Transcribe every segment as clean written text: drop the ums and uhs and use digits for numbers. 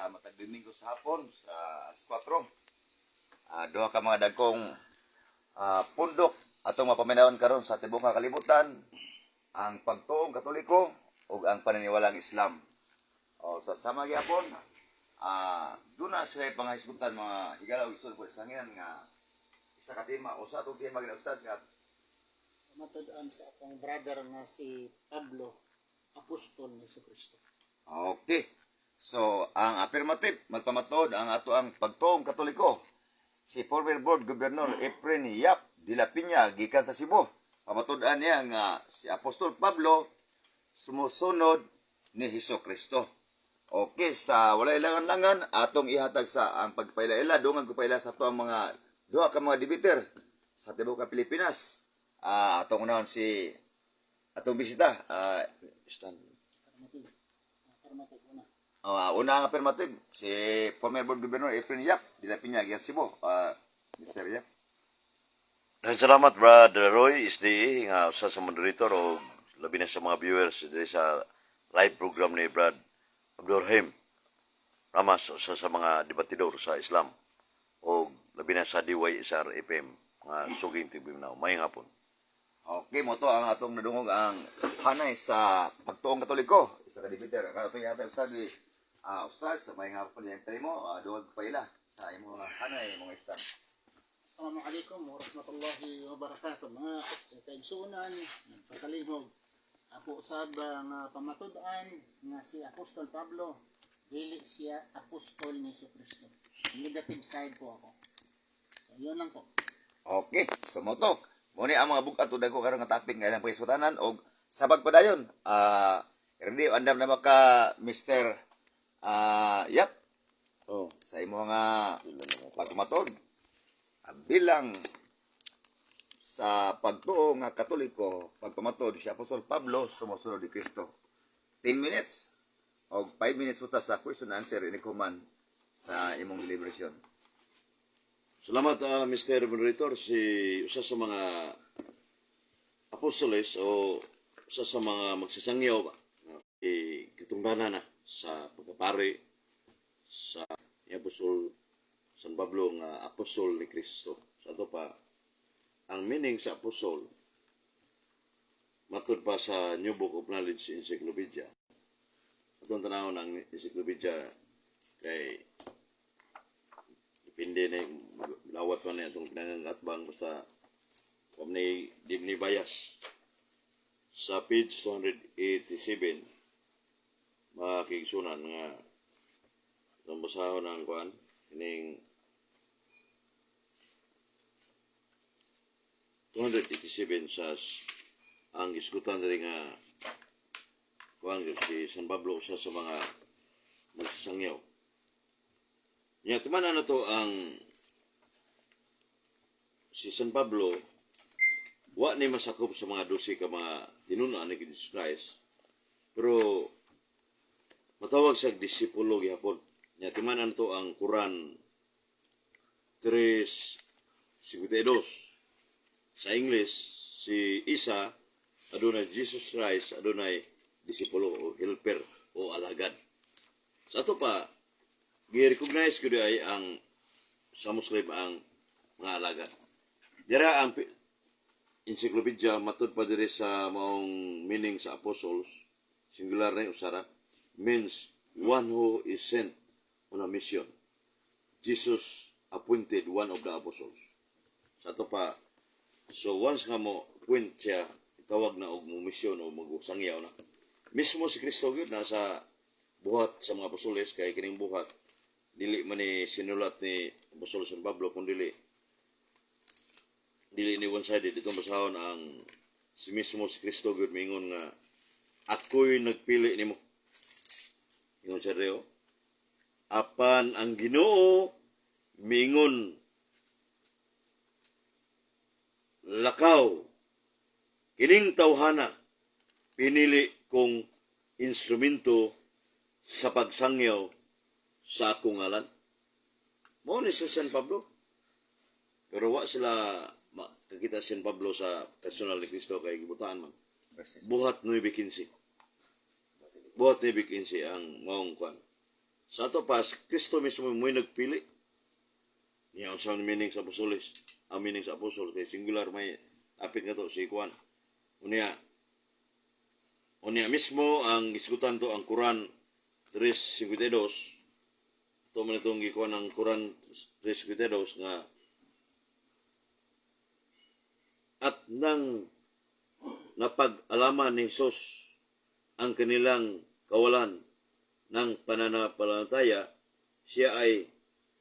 matag Domingo sa hapon sa alas 4. Duha ka mga dagkong pundok atong mapaminawon karon sa tibok nga kalibutan, ang pagtuong Katoliko ug ang paniniwalang Islam. O sa sama gyapon, duna sa panghisgutan mga higala ug isod ko sa hanginan nga isa ka tema o sa atong tema gina ustad nga matud-an sa akong brother nga si Pablo, apostol ni Jesucristo. Okay. So, ang affirmative, magpamatod ang ato ang pagtuong Katoliko. Si former board governor Efren Yap de la Peña gikan sa Cebu. Pamatudan niya nga si Apostol Pablo sumusunod ni Jesucristo. Okay, sa walay langan-langan atong ihatag sa ang pagpailaila dungan ko paila sa ato ang mga duha ka mga debater sa tibuok ka Pilipinas. Atong unahon si atong bisita, Stan. Affirmative una. Una ang affirmative, si former board governor Efren Yap de la Peña gikan Cebu. Mr. Yap. Salamat, Brother Roy SDE nga usa sa moderator o labi na sa mga viewers diri sa live program ni Brad Abdurrahim Ramas, usa sa mga debatidor sa Islam o labi na sa DYSR FM nga suging TV na may hapon. Okay, mo to ang atong nadungog ang hanay sa pagtuong Katoliko. Isa ka debater ang atong yata sa di ustad sa may hapon yang mo, duwag pa ila sa imo hanay mga istan. Assalamualaikum warahmatullahi wabarakatuh. Mga kaigsunan, nagpakalimog. Ako usab nga pamatud-an nga si Apostol Pablo, dili siya apostol ni Jesucristo. Negative side po ako. So, yun lang po. Okay, so mo to. Muni ang mga bukat udag ko karon nga topic nga ilang paisutanan og sabag pa dayon. Ready andam na maka Mr. Yap. Oh, Sa imo nga pagmatod bilang sa pagtuo nga Katoliko, pagpamatod si Apostol Pablo sumusunod ni Kristo. 10 minutes o 5 minutes puta sa question and answer ini kuman sa imong deliberation. salamat Mr. Moderator, si usa sa mga apostoles o usa sa mga magsasangyaw ba kitungdanan na sa pagkapari sa Apostol San Pablo nga apostol ni Kristo. Sa ito pa, ang meaning sa apostol, matud pa sa New Book of Knowledge Encyclopedia. Atong tanawon ang encyclopedia kay depende na lawat pa na itong pinangangatbang basta kung di bias. Sa page 287, makikisunan nga itong basahon ng kuan, ining 287 sa ang iskutan rin nga kuan si San Pablo usa sa mga magsasangyaw. Nya tumanan na to ang si San Pablo wa ni masakop sa mga 12 ka mga tinunan ni Jesus Christ, pero matawag sa disipulo gihapon. Nya tumanan to ang Quran 3:52. Sa English, si Isa adunay Jesus Christ, adunay disipulo o helper o alagad. Sa ato pa, gi-recognize ko ay ang sa Muslim ang mga alagad. Dira ang encyclopedia matud pa diri sa maong meaning sa apostles, singular na usara, means one who is sent on a mission. Jesus appointed one of the apostles. Sa ato pa, so once nga mo point siya, itawag na og mo misyon o magsangyaw na. Mismo si Kristo gyud nasa buhat sa mga apostoles kay kining buhat dili man ni sinulat ni Apostol San Pablo kun dili ni one-sided. Itong basahon ang si mismo si Kristo gyud mingon nga ako'y nagpili nimo. Ingon siya reo, apan ang Ginoo mingon lakaw, kining tawhana, pinili kong instrumento sa pagsangyaw sa akong ngalan. Mao ni si San Pablo. Pero wa sila kakita si San Pablo sa personal ni Kristo kay gibutaan man. Buhat 9:15. Buhat 9:15 ang maong kwan Sa ato pa, si Kristo mismo mo'y nagpili. Niya ang sa meaning sa apostoles. Ang meaning sa apostol kay singular may apit nga to si Juan. Unya mismo ang iskutan to ang Quran 3:52. Ito man itong gikuan ang Quran 3:52 nga at nang napag-alaman ni Jesus ang kanilang kawalan ng pananampalataya, siya ay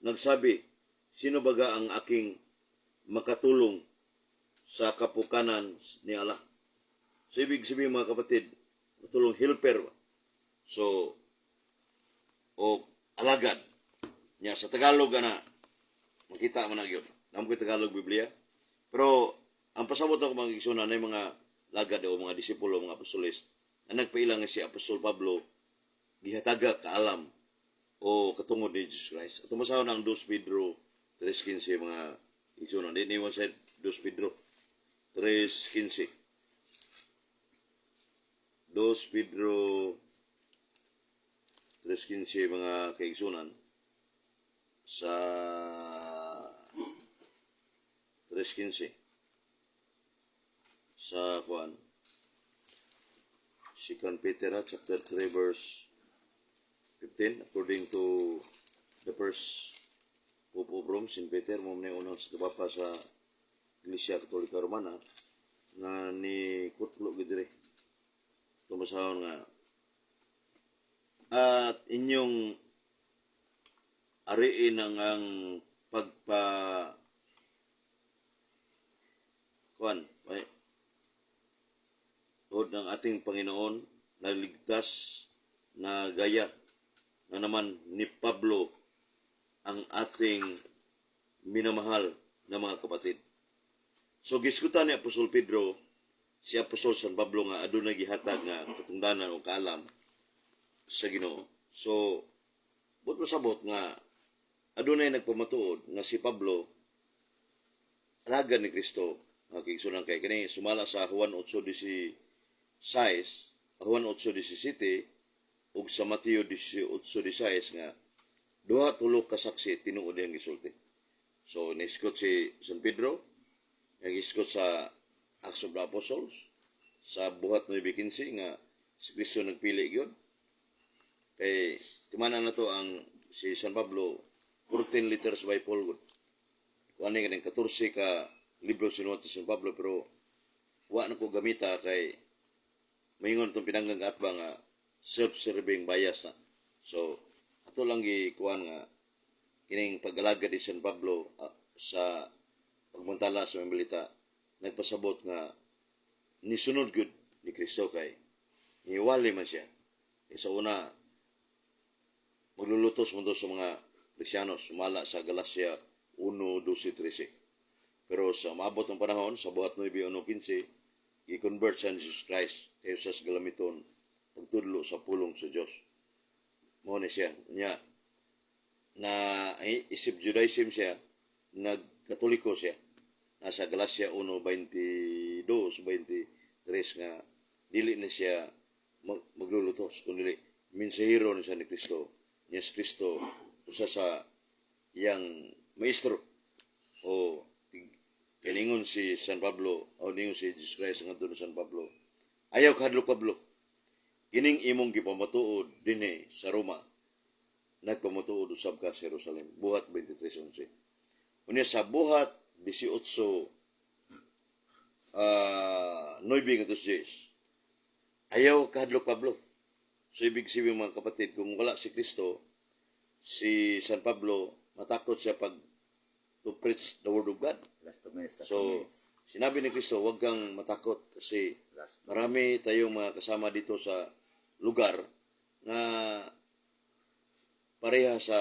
nagsabi, sino baga ang aking makatulong sa kapukanan ni Allah? So, ibig sabihin mga kapatid, matulong helper. So, o alagad. Nya sa Tagalog na makita man na yun. Alam ko Tagalog Biblia. Pero, ang pasabot ako mga igsunan ay mga lagad o mga disipulo, mga apostoles, na nagpailang si Apostol Pablo, gihataga kaalam o katungod ni Jesus Christ. At tumasaw na ang 2 Pedro 3:15 mga igsunan. Di niwan sa 2 Pedro 3:15. 2 Pedro 3:15 mga kaigsunan sa 3:15 sa Juan 2 Peter chapter 3 verse 15 according to the first Pope of Rome, St. Peter mo na unang sa tabapa sa Iglesia Katolika Romana nga ni kutlo gidire tumasahon nga at inyong ariin ang pagpa kuan tod ng ating Panginoon nagligtas na gaya na naman ni Pablo ang ating minamahal na mga kapatid. So giskutan ni Apostol Pedro si Apostol San Pablo nga adunay gihatag nga katungdanan o kaalam sa Ginoo. So but masabot nga adunay nagpamatuod nga si Pablo alagad ni Kristo nga kigsunan kay kini sumala sa Juan 8:16 Juan 8:17 ug sa Mateo 18:16 nga duha tulo ka saksi tinuod ang gisulti. So niskot si San Pedro, nagiskot sa Acts of the Apostles sa buhat 9:15 nga si Kristo nagpili gyud. Kay timanan na to ang si San Pablo 14 letters by Paul good. Kuan ni kaning 14 ka libro sinuwat si San Pablo pero wa na ko gamita kay maingon itong pinanggang atba nga self-serving bias na. So, ato lang gikuan nga kining pag-alagad ni San Pablo sa pagmantala sa Mambalita, nagpasabot nga nisunod gud ni Kristo kay niwali man siya. Kaya sa una, maglulutos mo sa mga Kristiyanos, sumala sa Galacia 1:12-13. Pero sa maabot ng panahon, sa buhat 9:1-15, i-convert siya ni Jesus Christ kayo sa galamiton pagtudlo sa pulong sa Diyos. Mo ni siya niya na isip Judaism siya, nagkatoliko siya. Nasa Galacia 1:22-23 nga dili na siya maglulutos kundi minsahero ni siya ni Kristo. Ni Kristo usa sa yang maestro o kaningon si San Pablo o ningon si Jesus Christ nga doon San Pablo. Ayaw kahadlok Pablo. Kining imong gipamatuod dinhi sa Roma. Nagpamatuod usab ka sa Jerusalem. Buhat 23:11. Unya sa buhat 18 9 nga 10. Ayaw kahadlok Pablo. So ibig sabihin mga kapatid, kung wala si Kristo, si San Pablo matakot siya pag to preach the word of God. Last 2 minutes. So, sinabi ni Kristo, huwag kang matakot kasi marami tayong mga kasama dito sa lugar na pareha sa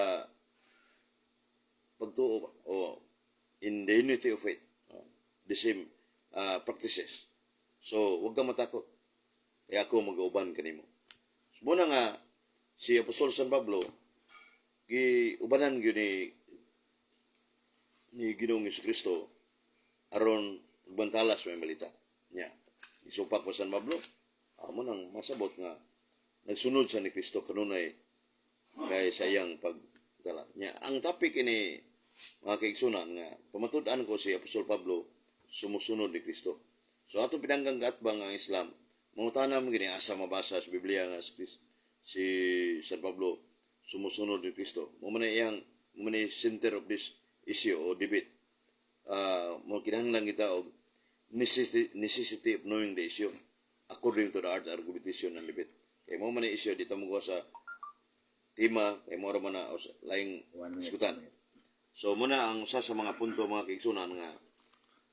pagtuo o in the unity of faith. The same practices. So, huwag kang matakot. Kaya ako mag-uban kanimo. So, muna nga, si Apostol San Pablo, ubanan yun ni Ginoong Jesucristo aron magbantalas may balita niya. Isupak pa San Pablo, amo nang masabot nga nagsunod sa ni Kristo kanunay kay sayang pagdala niya. Ang topic ini mga kaigsunan nga pamatud-an ko si Apostol Pablo sumusunod ni Kristo. So ato pinangganggat ba nga ang Islam mangutanam gini asa mabasa sa Biblia nga si San Pablo sumusunod ni Kristo. Mo man iyang center of this issue o debate. Mo kinahanglan kita og necessity of knowing the issue according to the art argumentation ng debate. Kay mo man issue dito mo sa tema kay mo ra man na laing diskutan. So muna ang usa sa mga punto mga kaigsunan nga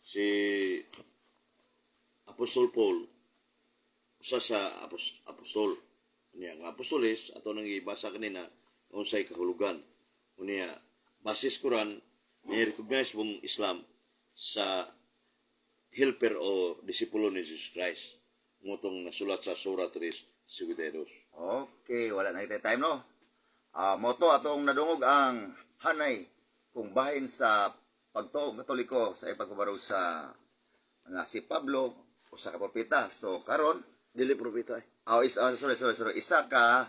si Apostol Paul usa sa apostol niya nga apostoles ato nang ibasa kanina unsay kahulugan unya basis Quran ni recognize mong Islam sa helper o disipulo ni Jesus Christ motong nasulat sa Surah 3:52. Okay, wala na kita time no. Moto atong nadungog ang hanay kung bahin sa pagtuog Katoliko sa ipagpabaro sa nga si Pablo o sa kapropeta. So karon Dili propeta eh. sorry. Isa ka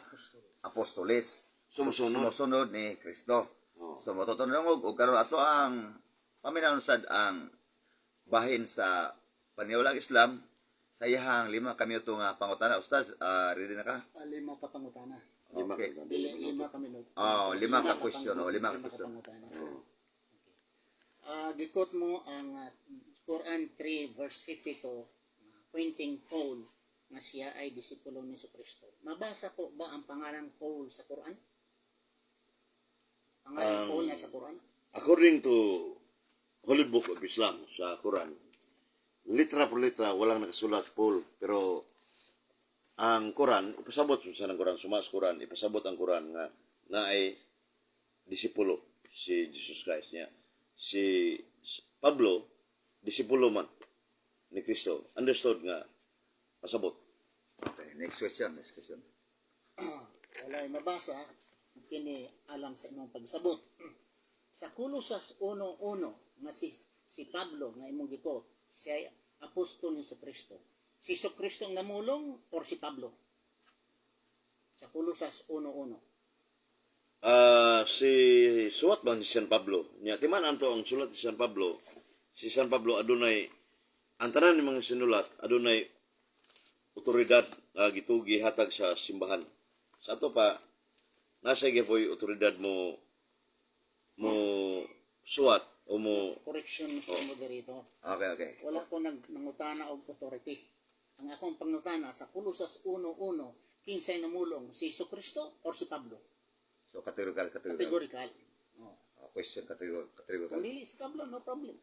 apostoles. Sumusunod. Ni Kristo. Oh. So matutunong og karon ato ang paminansad ang bahin sa paniwalang Islam sa iyang 5 kami ito nga pangutana. Ustaz, ready na ka? 5 ka pangutana. Okay. 5 ka minuto. 5 ka question. 5 ka question. Gikot mo ang Quran 3 verse 52 pointing Paul nga siya ay disipulo ni Kristo. Mabasa ko ba ang pangalan Paul sa Quran? Pangalan Paul na sa Quran? According to Holy Book of Islam sa Quran, litra por litra walang nakasulat Paul, pero ang Quran ipasabot sa Quran, sumas Quran ipasabot ang Quran nga ay disipulo si Jesus Christ niya. Si Pablo disipulo man ni Kristo. Understood nga pasabot. Okay, next question. Walay mabasa kini alang sa imong pagsabot. Sa Kolosas 1:1 nga si Pablo nga imong gikot, siya ay apostol ni Kristo. Si Kristo ang namulong or si Pablo? Sa Kolosas 1:1. Si suwat man si San Pablo. Nya timan anto ang sulat ni San Pablo. Si San Pablo adunay ang tanan ni mga sinulat adunay otoridad gitugi hatag sa simbahan. Sa ato pa nasa gyud otoridad mo suwat o mo Correction sa moderator. Okay. Wala ko nangutana og authority. Ang akong pangutana sa Kolosas 1:1, kinsay namulong, si Kristo or si Pablo? So categorical. Categorical. Oh. Question categorical. Kung dili si Pablo, no problem.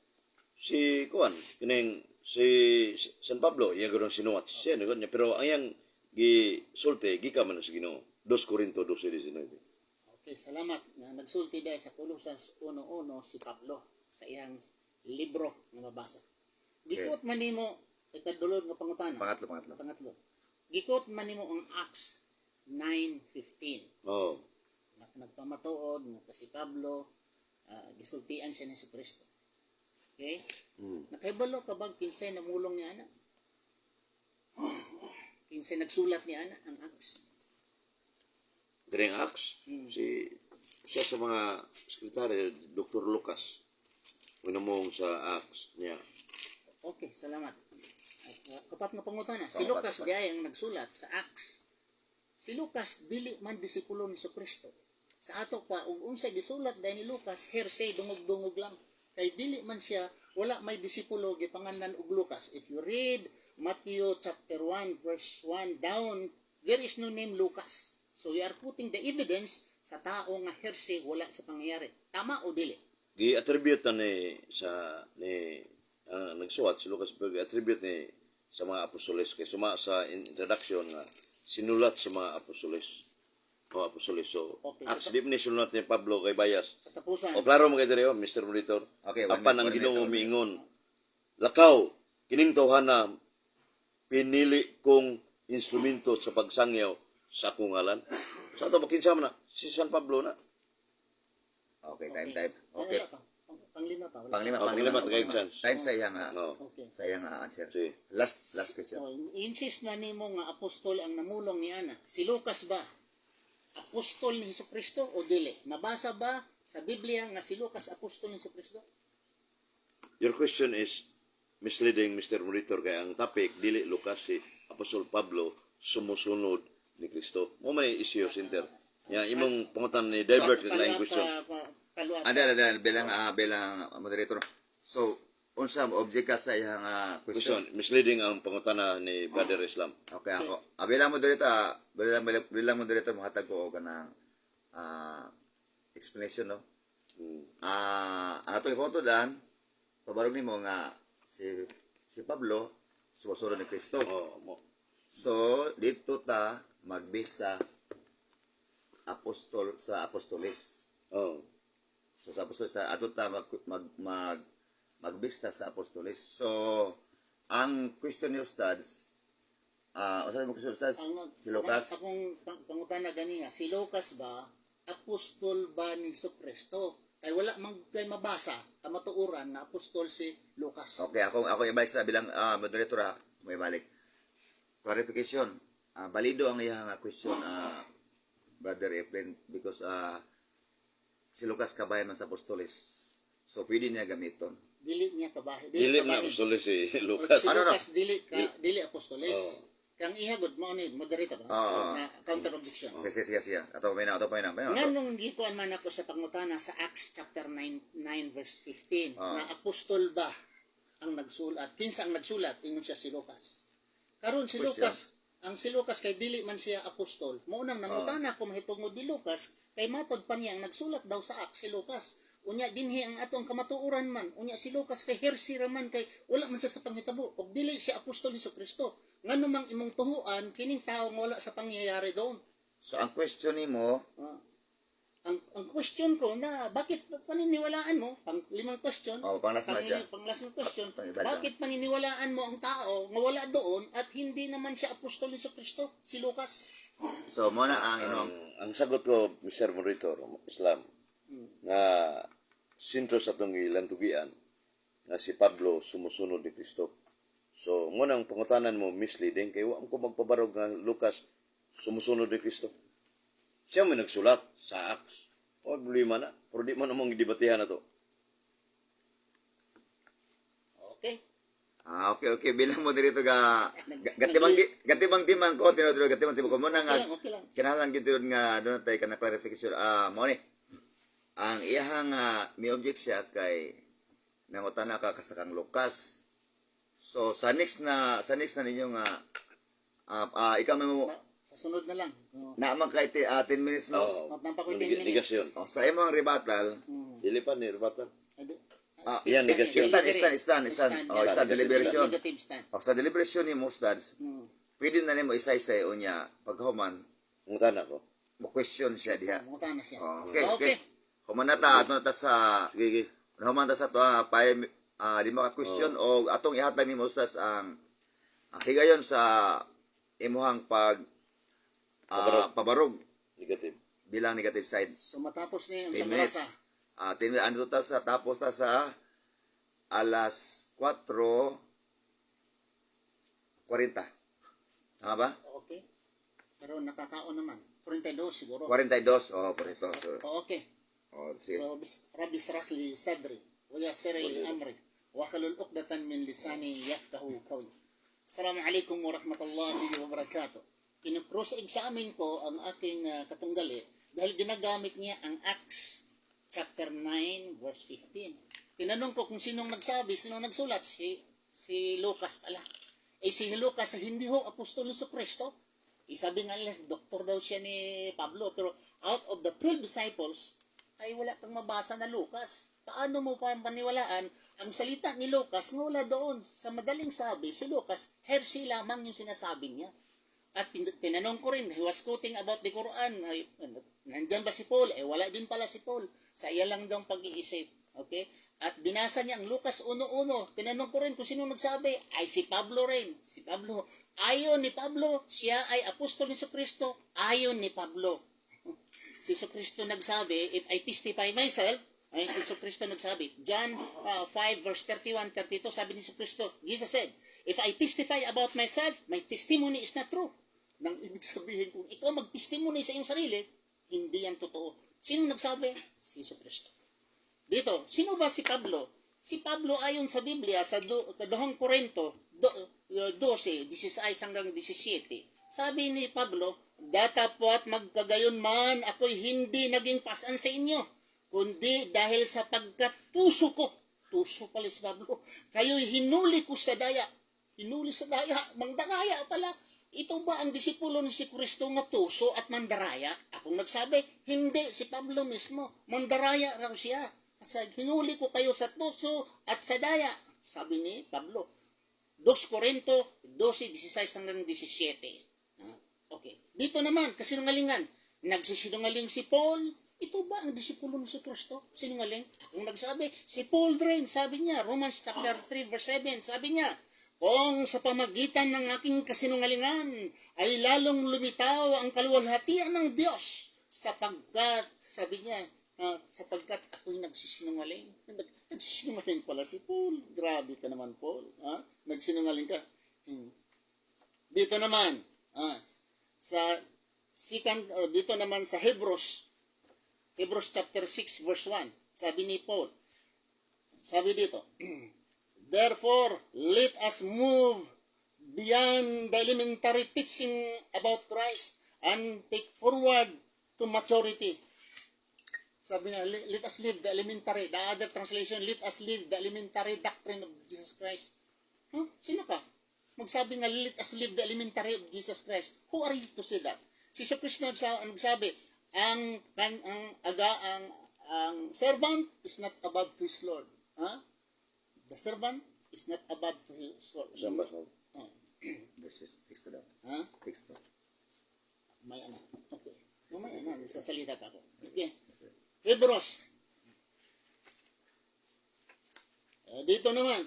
si kuan kining si San Pablo iya gudong sinuwat siya niya pero ang yang gisulti gikan man sa Ginoo 2 Corinto 12:19. Okay, salamat. Nagsulti dahil sa Kolosas 1:1 si Pablo sa iyang libro nga mabasa. Gikot man nimo ikadulod nga pangutana. Pangatlo. Gikot man nimo ang Acts 9:15. Oh. Nagpamatuod nga si Pablo gisultian siya ni Kristo. Okay? Nakahibalo ka bang kinsay namulong ni ana? Kinsay nagsulat ni ana ang Acts? Diring Acts si siya sa mga sekretary Dr. Lucas minamong sa Acts niya. Okay, salamat. At, kapat nga pangutana, si Lucas diay ang nagsulat sa Acts. Si Lucas dili man disipulo ni Kristo. Sa ato pa ug unsay gisulat dahil ni Lucas hearsay dungog-dungog lang. Kay dili man siya wala may disipulo gipangalan og Lucas. If you read Matthew chapter 1 verse 1 down, there is no name Lucas. So you are putting the evidence sa tao nga hearsay wala sa pangyayari. Tama o dili? Gi-attribute ni nagsuwat si Lucas pero gi-attribute ni sa mga apostoles kay suma sa introduction nga sinulat sa mga apostoles. O apostoles. So, Okay, Acts di ni sinulat ni Pablo kay Bayas. Katapusan. O klaro mo kay diri Mr. Monitor. Okay, Apan ang Ginoo miingon, lakaw kining tawhana pinili kong instrumento sa pagsangyaw sa akong ngalan. Sa ato makinsa man na si San Pablo na. Okay, time. Okay. Panglima pa. Panglima kay chance. Time sa iyang No. Okay. answer. Si Last question. So, insist na nimo nga apostol ang namulong ni ana. Si Lucas ba apostol ni Hesukristo o dili? Nabasa ba sa Biblia nga si Lucas apostol ni Hesukristo? Your question is misleading, Mr. Monitor, kaya ang topic, dili Lucas si Apostol Pablo sumusunod ni Kristo. Mo may issue, Center. Imong pangutan ni divert kag laing question. Bilang moderator. So, unsa object ka sa iyang Question, question? misleading ang pangutana ni Brother Islam. Okay, ako. Bilang moderator, mahatag ko ka ng explanation, no? Ang atong ikonto dan, pabarog ni mo nga si Pablo, sumusunod ni Kristo. So, dito ta magbisa apostol sa apostolis. Oh. So, sa apostolis, ato ta magbista sa apostolis. So, ang question ni Ustads, usahay mo question Ustads? Si Lucas? Akong pangutana gani nga, si Lucas ba, apostol ba ni Hesukristo? Kay wala man kay mabasa, kamatuuran na apostol si Lucas. Okay, ako ibalik sa bilang moderator ha. May balik. Clarification. Balido ang iyang question, Brother Efren, because si Lucas kabayan man sa apostolis. So, pwede niya gamiton. Dili niya kabahin. Dili na Apostol si Lucas. Si Lucas dili apostolis. Kang ihagod mo ni moderator na counter objection. Okay, sige. Ato pa na. Nganong gikuan man ako sa pangutana sa Acts chapter 9 verse 15 na apostol ba ang nagsulat? Kinsa ang nagsulat? Ingon siya si Lucas. Karon si Lucas, ang si Lucas kay dili man siya apostol. Mao nang nangutana ko mahitungod ni Lucas kay matod pa niya ang nagsulat daw sa Acts si Lucas. Unya dinhi ang atong kamatuoran man. Unya si Lucas kay hersi raman kay wala man siya sa panghitabo. Ug dili siya apostol ni Kristo. Ngano mang imong tuhuan kining tawo nga wala sa pangyayari doon. So, ang question ni mo, Ang question ko na bakit paniniwalaan mo limang question panglas na siya. panglasang question Pangibalik. bakit paniniwalaan mo ang tao nga wala doon at hindi naman siya apostol ni Kristo si Lucas. So, muna ang inong Ang sagot ko, Mr. Monitor, Islam, nga sintro sa itong ilantugian nga si Pablo sumusunod ni Kristo. So, ngunang pangutanan mo misleading kay wa ko magpabarog nga Lucas sumusunod ni Kristo. Siya may nagsulat sa Acts. O, problema na. Pero di man namang gidebatihan na to. Okay. okay. Bilang mo dito gatibang timang ko, gatibang timang ko. Muna nga, Okay lang. kinahalan gito nga, doon tayo ka na clarification. Mo ni, ang iyahang may object siya kay nangutana ka kasakang Lucas. So, sa next na ninyo nga, ikaw may mo, Sa sunod na lang. naamang kay 10 minutes, no? Magpapako 10 minutes. Negasyon. Sa imong rebuttal, Dili pa ni rebuttal. Yan, negasyon. Stand, deliberation. Negative stand. Sa deliberation ni mo, Stads, pwede na nimo isa-isa unya paghuman Pangutana ko. mo question siya diha. Mangutan na siya. Okay. Humanata ato na ta sa Sige. humanta sa to lima ka question o atong ihatag nimo Stads ang higayon sa imuhang pabarog Negative. bilang negative side. So matapos niya 10 yung minutes. sa 10 minutes ano ta sa tapos ta sa alas 4:40. Tama ba? Okay. Pero nakakaon naman. 42 siguro. 42. Por ito. Okay. Sige. So, Rabbi Israh li sadri, wa yassir li amri, wa halul uqdatan min lisani yafqahu qawli. Assalamualaikum warahmatullahi wabarakatuh. Kinu-cross-examine ko ang aking katunggali dahil ginagamit niya ang Acts chapter 9 verse 15. Tinanong ko kung sinong nagsulat, si Lucas pala. Si Lucas hindi ho apostol ni Kristo. Sabi nga nila, doktor daw siya ni Pablo, pero out of the 12 disciples, ay wala kang mabasa na Lucas. Paano mo paniwalaan ang salita ni Lucas nga wala doon? Sa madaling sabi, si Lucas, hersi lamang yung sinasabi niya. At tinanong ko rin, he was quoting about the Quran. Ay, nandyan ba si Paul? Wala din pala si Paul. Sa iya lang daw pag-iisip. Okay? At binasa niya ang Lucas 1:1. Tinanong ko rin kung sino nagsabi. Ay si Pablo rin. Si Pablo. Ayon ni Pablo, siya ay apostol ni Kristo. Ayon ni Pablo. Si Kristo nagsabi, if I testify myself, ay si Kristo nagsabi, John 5 verse 31-32, sabi ni Kristo, Jesus said, if I testify about myself, my testimony is not true. Nang ibig sabihin, kung ikaw mag-testimony sa iyong sarili, Hindi yan totoo. Sino nagsabi? Si Jesucristo. Dito, sino ba si Pablo? Si Pablo ayon sa Biblia sa 2 Korinto 12, 16 hanggang 17. Sabi ni Pablo, datapwat magkagayon man ako'y hindi naging pasan sa inyo, kundi dahil sa pagkatuso ko. Tuso pala si Pablo. Kayo'y hinuli ko sa daya. Hinuli sa daya. Mandaraya pala. Ito ba ang disipulo ni si Kristo nga tuso at mandaraya? Akong nagsabi, hindi. Si Pablo mismo. Mandaraya raw siya. Sa hinuli ko kayo sa tuso at sa daya. Sabi ni Pablo. 2 Korinto 12, 16 hanggang 17. Okay. Dito naman, kasinungalingan. Nagsisinungaling si Paul. Ito ba ang disipulo ni si Kristo? Sinungaling? Akong nagsabi, si Paul rin, sabi niya, Romans chapter 3 verse 7, sabi niya, kung sa pamagitan ng aking kasinungalingan ay lalong lumitaw ang kaluwalhatian ng Diyos sapagkat, sabi niya, sapagkat ako'y nagsisinungaling. Nagsisinungaling pala si Paul. Grabe ka naman, Paul. Nagsinungaling ka. Dito naman, dito naman sa Hebrews chapter 6 verse 1, sabi ni Paul, sabi dito, therefore, let us move beyond the elementary teaching about Christ and take forward to maturity. Sabi niya, let us live the elementary, the other translation, let us live the elementary doctrine of Jesus Christ. Sino ka? Magsabi nga, let us live the elementary of Jesus Christ. Who are you to say that? Si Kristo nagsabi, ang servant is not above to his Lord. The servant is not above to his Lord. Samba ko. Verses, text daw. Text daw. May ano. Okay. Mamaya na, sasalita pa ako. Okay. Hebrews. Dito naman,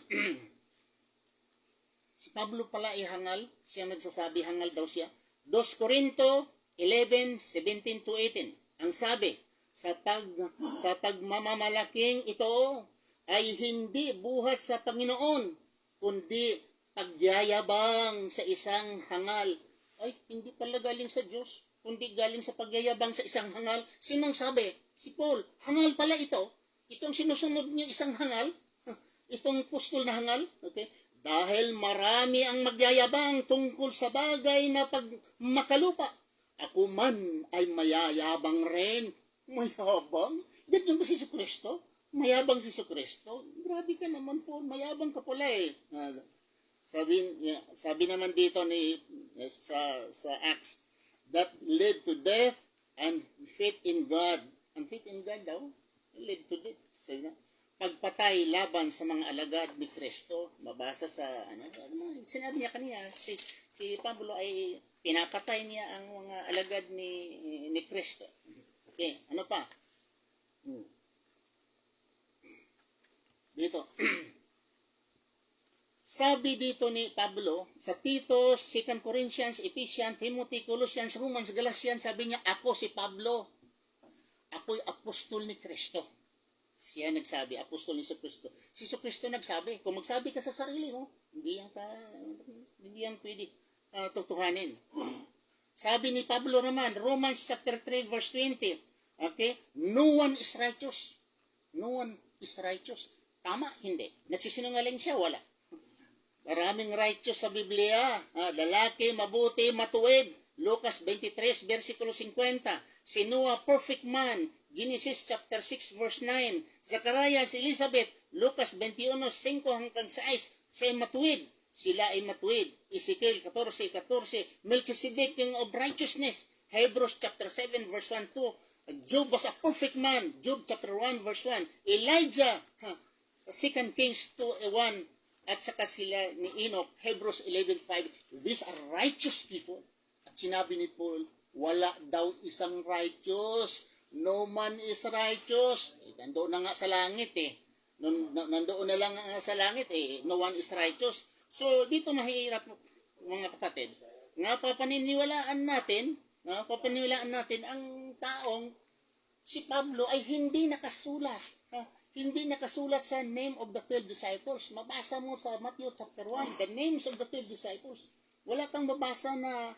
si Pablo pala ihangal. Siya nagsasabi, hangal daw siya. 2 Korinto 11, 17 to 18. Ang sabi, sa pagmamalaking ito ay hindi buhat sa Panginoon, kundi pagyayabang sa isang hangal. Ay, hindi pala galing sa Diyos, kundi galing sa pagyayabang sa isang hangal. Sinong sabi? Si Paul. Hangal pala ito. Itong sinusunod niyo isang hangal. Itong pustol na hangal. Okay? Dahil marami ang magyayabang tungkol sa bagay na pagmakalupa. Ako man ay mayayabang rin. Mayabang? Ganyan ba si Kristo? Mayabang si Kristo? Grabe ka naman po. Mayabang ka pala eh. Sabi naman dito sa Acts, that led to death and faith in God. And faith in God daw, led to death. Sabi na, pagpatay laban sa mga alagad ni Kristo. Mabasa sa, sinabi niya kanina, si Pablo ay pinapatay niya ang mga alagad ni Kristo. Okay, ano pa? Dito. Sabi dito ni Pablo, sa Tito, 2 Corinthians, Ephesians, Timothy, Colossians, Romans, Galatians, sabi niya, ako si Pablo. Ako'y apostol ni Kristo. Siya nagsabi, apostol ni Kristo. Si Kristo nagsabi, kung magsabi ka sa sarili mo, hindi yan pwede tutuhanin. Sabi ni Pablo naman, Romans chapter 3 verse 20, okay? No one is righteous. No one is righteous. Tama? Hindi. Nagsisinungaling siya? Wala. Maraming righteous sa Biblia. Lalaki, mabuti, matuwid. Lucas 23, versikulo 50. Si Noah, perfect man. Genesis chapter 6, verse 9. Zacarias, Elizabeth. Lucas 21, 5 hanggang 6. Siya matuwid. Sila ay matuwid. Ezekiel 14, 14. Melchizedek, king of righteousness. Hebrews chapter 7, verse 1, 2. Job was a perfect man. Job chapter 1, verse 1. Elijah, 2 Kings 2, 1. At saka sila ni Enoch, Hebrews 11:5. These are righteous people. At sinabi ni Paul, wala daw isang righteous. No man is righteous. Nandoon na nga sa langit eh. Nandoon na lang nga sa langit eh. No one is righteous. So, dito mahirap mga kapatid. Papaniwalaan natin ang taong si Pablo ay hindi nakasulat. Hindi nakasulat sa name of the 12 disciples. Mabasa mo sa Matthew chapter 1, the names of the 12 disciples. Wala kang mabasa na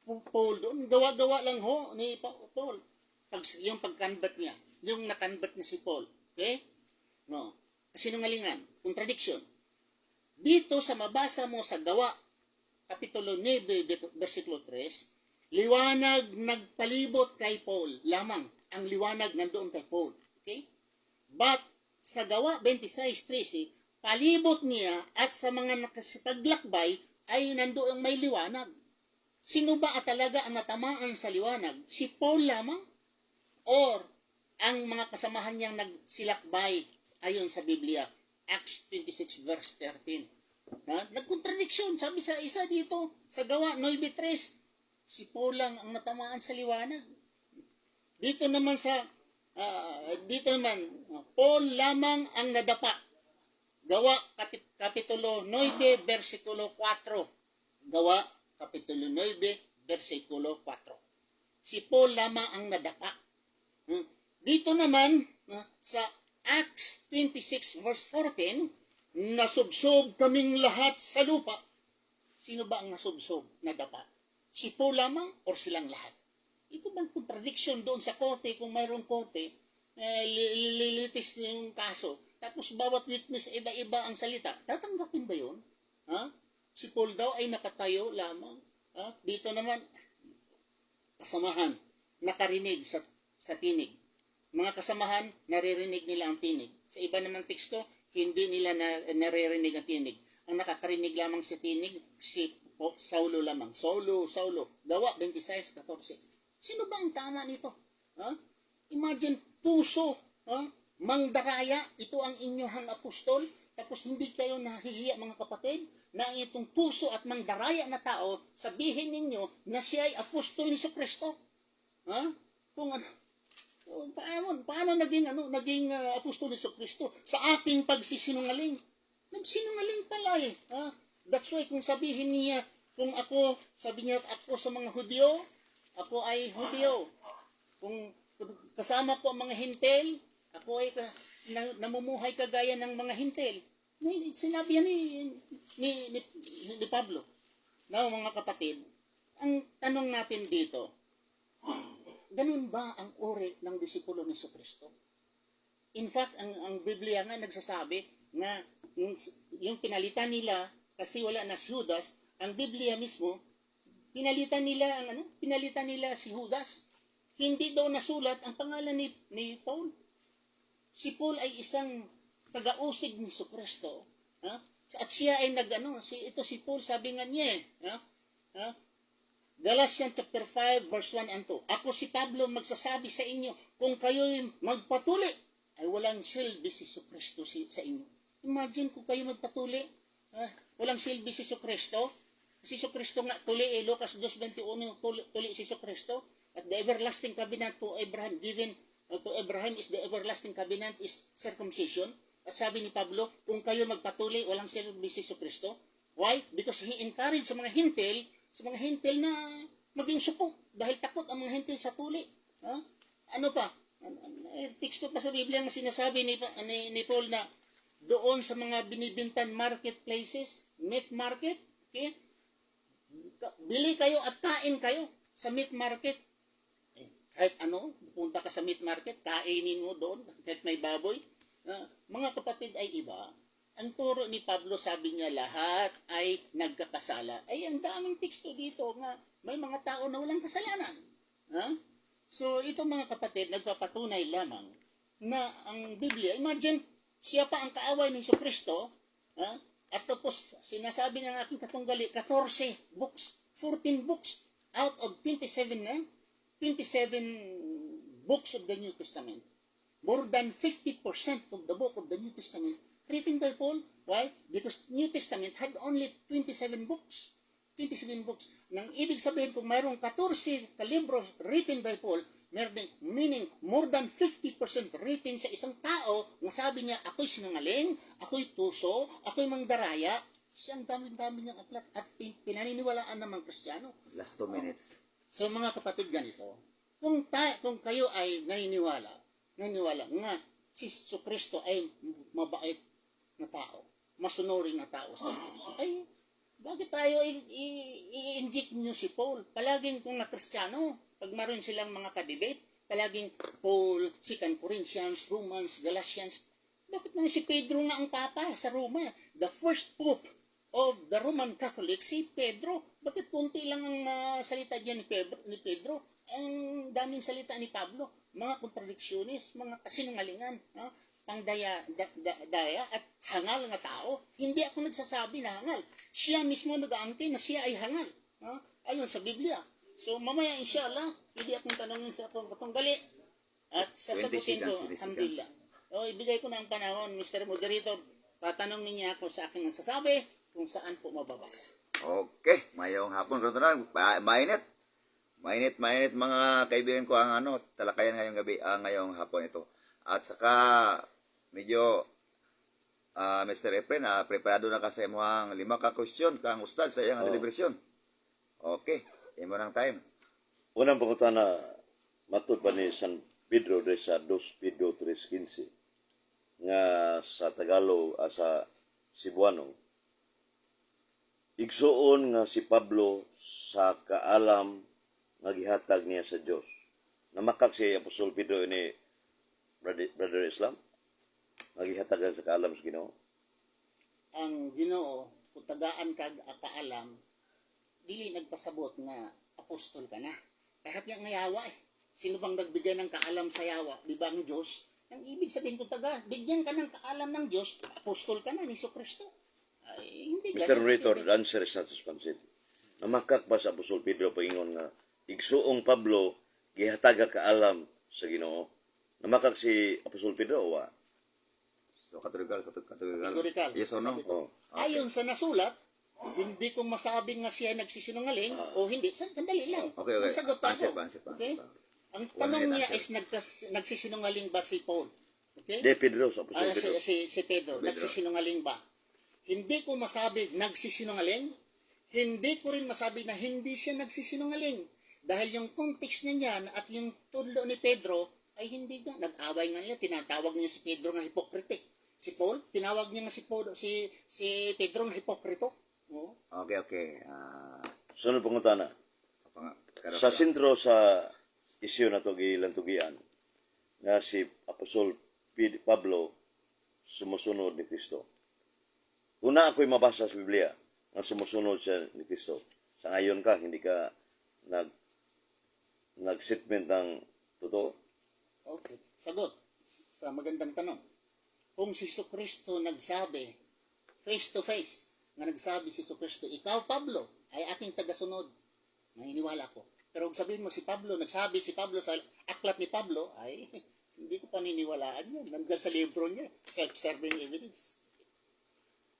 Paul doon. Gawa-gawa lang ho ni Paul. yung pag-convert niya, yung na-convert niya si Paul. Okay? No. Kasinungalingan, contradiction. Dito sa mabasa mo sa Gawa, Kapitulo 9, versikulo 3, liwanag nagpalibot kay Paul lamang. Ang liwanag nandoon kay Paul. Okay? But sa Gawa 26:13, palibot niya at sa mga nakasipaglakbay ay nandoon may liwanag. Sino ba talaga ang natamaan sa liwanag? Si Paul lamang? Or ang mga kasamahan niyang nagsilakbay ayon sa Biblia? Acts 26 verse 13. Nagkontradiksyon. Sabi sa isa dito, sa Gawa 9:3, si Paul lang ang natamaan sa liwanag. Dito naman Paul lamang ang nadapa. Gawa Kapitulo 9, versikulo 4. Gawa Kapitulo 9, versikulo 4. Si Paul lamang ang nadapa. Dito naman, sa Acts 26 verse 14, nasubsob kaming lahat sa lupa. Sino ba ang nasubsob, nadapa? Si Paul lamang or silang lahat? Ito bang contradiction doon sa korte? Kung mayroong korte, lilitis yung kaso. Tapos bawat witness, iba-iba ang salita. Tatanggapin ba yun? Si Paul daw ay nakatayo lamang. Dito naman, kasamahan, nakarinig sa tinig. Mga kasamahan, naririnig nila ang tinig. Sa iba namang teksto, hindi nila naririnig ang tinig. Ang nakakarinig lamang sa tinig, si Saulo lamang. Saulo. Gawa 26:14. Sino ba ang tama nito? Imagine, tuso, mangdaraya, ito ang inyong apostol, tapos hindi kayo nahihiya mga kapatid, na itong tuso at mangdaraya na tao, sabihin ninyo na siya ay apostol ni Kristo. Kung ano, paano naging apostol ni Kristo? Sa ating pagsisinungaling. Nagsinungaling pala eh. That's why kung sabihin niya, sabi niya ako sa mga Hudyo, ako ay Hudyo. Kung kasama ko ang mga Hintil, ako ay namumuhay kagaya ng mga Hintil. Sinabi yan ni Pablo. Now, mga kapatid, ang tanong natin dito, ganun ba ang uri ng disipulo ni Kristo? In fact, ang Biblia nga nagsasabi na yung pinalitan nila, kasi wala na si Judas, ang Biblia mismo, pinalitan nila si Judas. Hindi daw nasulat ang pangalan ni Paul. Si Paul ay isang taga-usig ni Kristo. At siya ay si Paul, sabi nga niya Galatians chapter 5 verse 1 and 2. Ako si Pablo magsasabi sa inyo, kung kayo'y magpatuli, ay walang silbi si Kristo sa inyo. Imagine kung kayo magpatuli, walang silbi si Kristo. Si Kristo nga tuli, Lucas 2:21, tuli si Kristo. At the everlasting covenant to Abraham given to Abraham is the everlasting covenant is circumcision. At sabi ni Pablo, kung kayo magpatuli, walang silbi si Kristo. Why? Because he encouraged sa mga Hintil na maging suko dahil takot ang mga Hintil sa tuli. Ano pa? Teksto pa sa Biblia ang sinasabi ni Paul na doon sa mga binibintan marketplaces, meat market, okay? Bili kayo at kain kayo sa meat market. Kahit punta ka sa meat market, kainin mo doon, kahit may baboy. Mga kapatid ay iba. Ang turo ni Pablo, sabi niya, lahat ay nagkakasala. Ay, ang daming teksto dito nga, may mga tao na walang kasalanan. So, ito mga kapatid, nagpapatunay lamang na ang Biblia, imagine, siya pa ang kaaway ni Kristo, at tapos, sinasabi ng aking katunggali, 14 books, 14 books out of 27 books of the New Testament. More than 50% of the book of the New Testament written by Paul. Why? Because New Testament had only 27 books. 27 books. Nang ibig sabihin, kung mayroong 14 kalibros written by Paul, meaning more than 50% written sa isang tao na sabi niya, ako'y sinungaling, ako'y tuso, ako'y mangdaraya, siyang dami-dami niyang aklat at pinaniniwalaan ng mga Kristiyano. Last 2 minutes. So mga kapatid, ganito, kung kayo ay naniniwala nga si Kristo ay mabait na tao, masunurin na tao sa Diyos, ay bakit tayo i-inject nyo si Paul? Palaging kung na Kristiyano, pag maroon silang mga kadebate, palaging Paul, 2 Corinthians, Romans, Galatians. Bakit naman si Pedro nga ang papa sa Roma? The first pope of the Roman Catholic, si Pedro. Bakit kunti lang ang salita diyan ni Pedro? Ang daming salita ni Pablo. Mga kontradiksyunis, mga kasinungalingan, no? Pangdaya daya at hangal nga tao. Hindi ako nagsasabi na hangal. Siya mismo nag-aangkin na siya ay hangal. No? Ayon sa Biblia. So mamaya inshallah, hindi akong tanongin sa akong katunggali at sasagutin 20 ko, seconds, 20 alhamdulillah. So ibigay ko na ang panahon, Mr. Moderator. Tatanungin niya ako sa aking nasasabi kung saan po mababasa. Okay, mayong hapon ron na. Mainit. Mainit mga kaibigan ko ang talakayan ngayong gabi, ngayong hapon ito. At saka medyo Mr. Efren, preparado na kasi mo ang 5 ka question kang ustad sa iyang deliberasyon. Okay, imo nang time. Unang pangutana, matud pa ni San Pedro de sa 2 Pedro 3:15 nga sa Tagalog sa Cebuano. Igsuon nga si Pablo sa kaalam nga gihatag niya sa Dios. Namakak si Apostol Pedro ini Brother Islam. Naghihatagan sa kaalam sa Ginoo. Ang Ginoo, kung tagaan kag kaalam, dili nagpasabot nga apostol ka na. Kahit yang yawa Sino bang nagbigay ng kaalam sa yawa? Di ba ang Diyos? Ang ibig sabihin kung bigyan ka ng kaalam ng Diyos, apostol ka na ni Kristo. Ay, hindi Mr. ganun. Retor, the answer is not responsive. Namakak ba sa Apostol Pedro paingon nga igsuong Pablo gihataga kaalam sa Ginoo? Namakak si Apostol Pedro o wa? So, kategorical. Kategorical. Yes or no? Sabi Oh. ko. Ayon sa nasulat, hindi ko masabing nga siya nagsisinungaling o hindi. Sandali lang. Okay. Masagot pa Answer ako. pa. Okay? Ang 1 tanong minute niya answer. is nagsisinungaling ba si Paul? Okay? De Pedro sa Apostol Pedro. Si Pedro, nagsisinungaling ba? Hindi ko masabi nagsisinungaling. Hindi ko rin masabi na hindi siya nagsisinungaling. Dahil yung context niya niyan at yung tudlo ni Pedro ay hindi nga. Nag-away nga nila. Tinatawag niya si Pedro nga hipokrite. Si Paul, tinawag niya nga si Pedro nga hipokrito. Oh. Okay. Sunod pangutana. Sa sentro sa isyu na to gilantugian nga si Apostol Pablo sumusunod ni Kristo. Una ako'y mabasa sa Biblia nga sumusunod siya ni Kristo. Sa ngayon ka, hindi ka nag-statement ng totoo. Okay. Sagot sa magandang tanong. Kung si Kristo nagsabi, face to face, nga nagsabi si Kristo, ikaw Pablo, ay aking tagasunod, maniniwala ko. Pero kung sabihin mo nagsabi si Pablo sa aklat ni Pablo, ay hindi ko paniniwalaan yan. Nandiyan sa libro niya, self-serving evidence.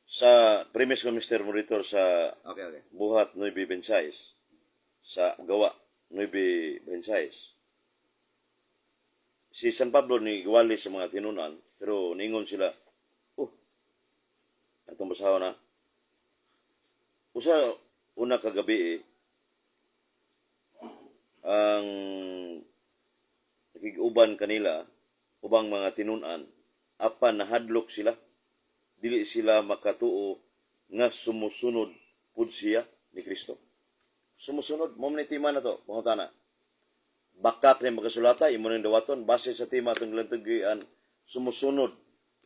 Sa premise ko, Mr. Monitor, sa Okay. buhat 9 Bensayes, sa gawa 9 Bensayes, si San Pablo ni Guwali sa mga tinunan, pero ningon sila, atong basaho na, usa una kagabi ang nakig-uban kanila, ubang mga tinunan, apan nahadlok sila, dili sila makatuo nga sumusunod pud siya ni Kristo. Sumusunod, mo ni tima na to, pangutana. Bakak ni magasulata, imo ning dawaton, base sa tima atong lantugian, sumusunod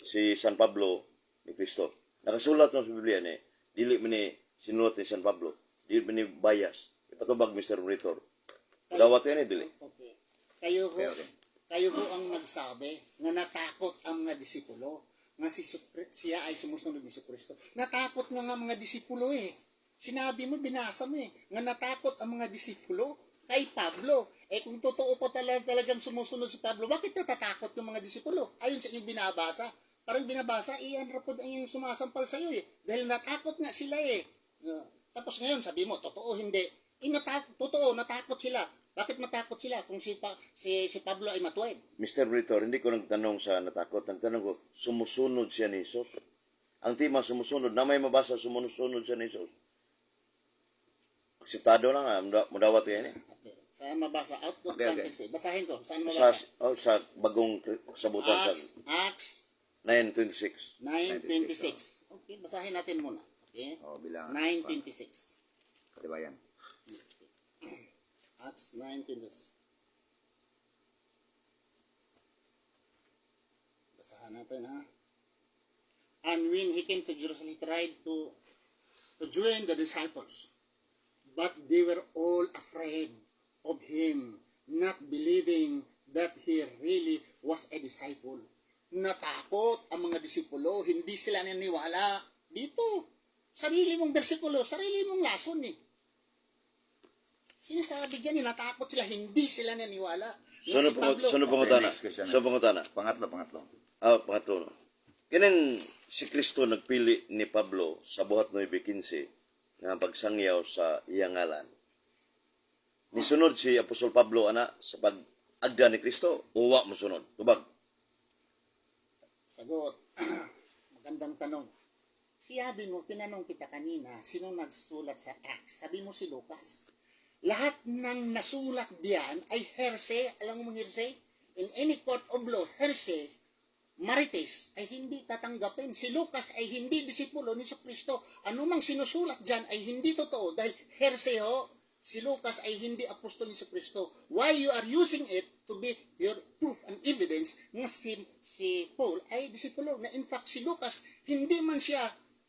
si San Pablo ni Kristo. Nakasulat no sa Biblia ni, dili man ni sinulat ni San Pablo, dili man ni bias. Ipatubag Mr. Retor. Dawat yan dili. Okay. Kayo ho, Okay. kayo ho ang nagsabi nga natakot ang mga disipulo nga siya ay sumusunod ni Kristo. Natakot nga mga disipulo Sinabi mo, binasa mo nga natakot ang mga disipulo kay Pablo. Kung totoo pa talagang sumusunod si Pablo, bakit natatakot yung mga disipulo? Ayon sa inyong binabasa, parang binabasa, iyan rapod ang yung sumasampal sa iyo Dahil natakot nga sila Tapos ngayon, sabi mo, totoo, hindi. Totoo, natakot sila. Bakit matakot sila kung si Pablo ay matuwid? Mr. Retor, hindi ko nagtanong sa natakot. Nagtanong ko, sumusunod siya ni Jesus. Ang tima sumusunod, na may mabasa sumusunod siya ni Jesus. Akseptado lang mudawat yan Okay. Saan mabasa? Out of Okay. context Basahin ko. Saan Sa, mabasa? sa bagong sabutan sa Acts 9:26. 9:26. Okay, basahin natin muna. Okay? Bilang 9:26. katibayan. Acts 9:26. Basahan natin, ha? And when he came to Jerusalem, he tried to join the disciples. But they were all afraid of him, not believing that he really was a disciple. Natakot ang mga disipulo, hindi sila naniwala. Dito, sarili mong bersikulo, sarili mong lason eh. Sinasabi dyan, natakot sila, hindi sila naniwala. Sunod pangutana. Next question. Sunod pangutana. Pangatlo. Pangatlo. Kining si Kristo nagpili ni Pablo sa buhat 9:15 nga pagsangyaw sa iyang ngalan. Nisunod si Apostol Pablo ana sa pag-agda ni Kristo o wa mo sunod? Tubag. Sagot. Magandang tanong. Sabi mo, tinanong kita kanina, sino nagsulat sa Acts? Sabi mo si Lucas. Lahat ng nasulat diyan ay heresy. Alam mo heresy? In any court of law, heresy, marites, ay hindi tatanggapin. Si Lucas ay hindi disipulo ni Kristo. Anumang sinusulat diyan ay hindi totoo dahil heresy ho. Si Lucas ay hindi apostol ni Kristo. Why you are using it to be your proof and evidence na si Paul ay disipulo. Na in fact, si Lucas, hindi man siya